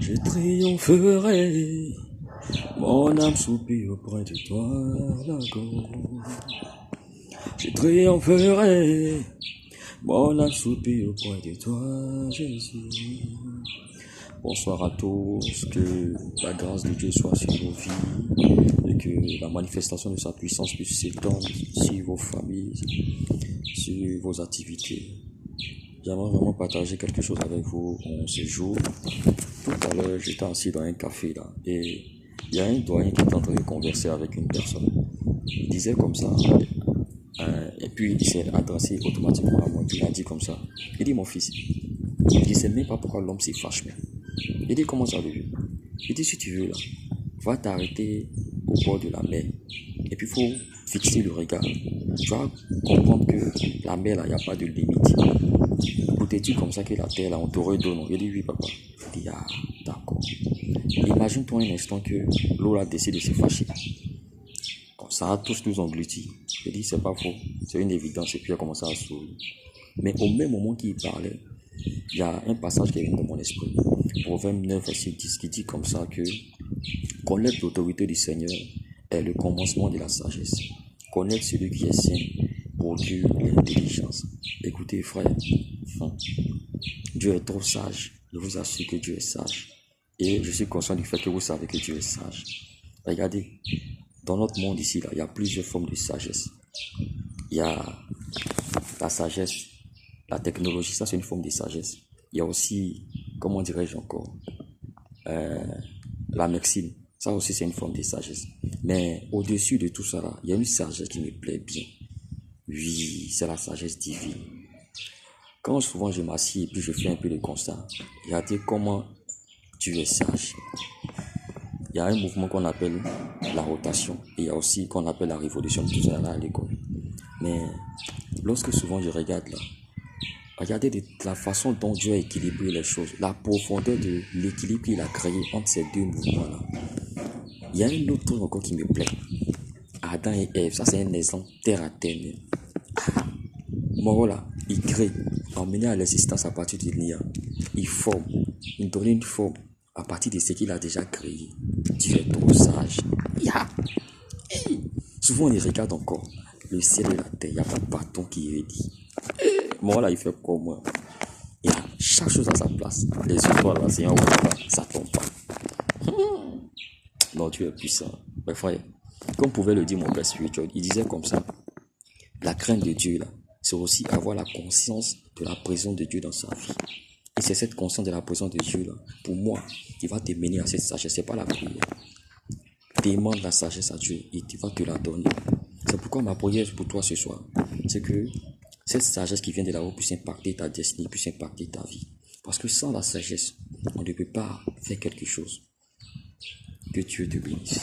Je triompherai, mon âme soupire auprès de toi, la gorge. Je triompherai, mon âme soupire auprès de toi, Jésus. Bonsoir à tous, que la grâce de Dieu soit sur vos vies et que la manifestation de sa puissance puisse s'étendre sur vos familles, sur vos activités. J'aimerais vraiment partager quelque chose avec vous en ce jour. Tout à l'heure, j'étais assis dans un café là et il y a un doyen qui était en train de converser avec une personne. Il disait comme ça, et puis il s'est adressé automatiquement à moi. Il a dit comme ça. Il dit, mon fils, je ne sais même pas pourquoi l'homme s'est fâché. Il dit, comment ça veut dire? Il dit, si tu veux là, va t'arrêter au bord de la mer. Et puis il faut fixer le regard. Tu vas comprendre que la mer là, il n'y a pas de limite. Peut-être comme ça que la terre là, on t'aurait donné. Il dit, oui papa. Il dit, ah, d'accord. Imagine-toi un instant que l'eau là décide de se fâcher. Ça a tous nous engloutis. Je dis, c'est pas faux. C'est une évidence. Et puis, il a commencé à sourire. Mais au même moment qu'il parlait, il y a un passage qui est venu dans mon esprit. Proverbe 9, verset 10, qui dit comme ça que connaître l'autorité du Seigneur est le commencement de la sagesse. Connaître celui qui est saint procure l'intelligence. Écoutez, frère, Dieu est trop sage. Je vous assure que Dieu est sage. Et je suis conscient du fait que vous savez que Dieu est sage. Regardez, dans notre monde ici, là, il y a plusieurs formes de sagesse. Il y a la sagesse, la technologie, ça c'est une forme de sagesse. Il y a aussi, comment dirais-je encore, la médecine, ça aussi c'est une forme de sagesse. Mais au-dessus de tout ça, là, il y a une sagesse qui me plaît bien. Oui, c'est la sagesse divine. Quand souvent je m'assieds et puis je fais un peu de constat, regardez comment Dieu est sage. Il y a un mouvement qu'on appelle la rotation et il y a aussi qu'on appelle la révolution, tout ça là à l'école. Mais lorsque souvent je regarde là, regardez de la façon dont Dieu a équilibré les choses, la profondeur de l'équilibre qu'il a créé entre ces deux mouvements là. Il y a un autre truc encore qui me plaît. Adam et Ève, ça c'est un exemple terre à terre. Bon là, il crée, emmené à l'existence à partir de l'IA. Il forme, il donne une forme à partir de ce qu'il a déjà créé. Dieu est trop sage. Souvent on y regarde encore le ciel et la terre, il n'y a pas de bâton qui est dit. Moi là, il fait comme moi. Il y a chaque chose à sa place. Les étoiles là, c'est en haut, ça tombe pas. Non, Dieu est puissant. Mais frère, comme pouvait le dire mon père spirituel, il disait comme ça, la crainte de Dieu là, c'est aussi avoir la conscience de la présence de Dieu dans sa vie. Et c'est cette conscience de la présence de Dieu là, pour moi, qui va te mener à cette sagesse. C'est pas la prière. Demande la sagesse à Dieu et tu vas te la donner. C'est pourquoi ma prière pour toi ce soir, c'est que cette sagesse qui vient de là-haut puisse impacter ta destinée, puisse impacter ta vie. Parce que sans la sagesse, on ne peut pas faire quelque chose. Que Dieu te bénisse.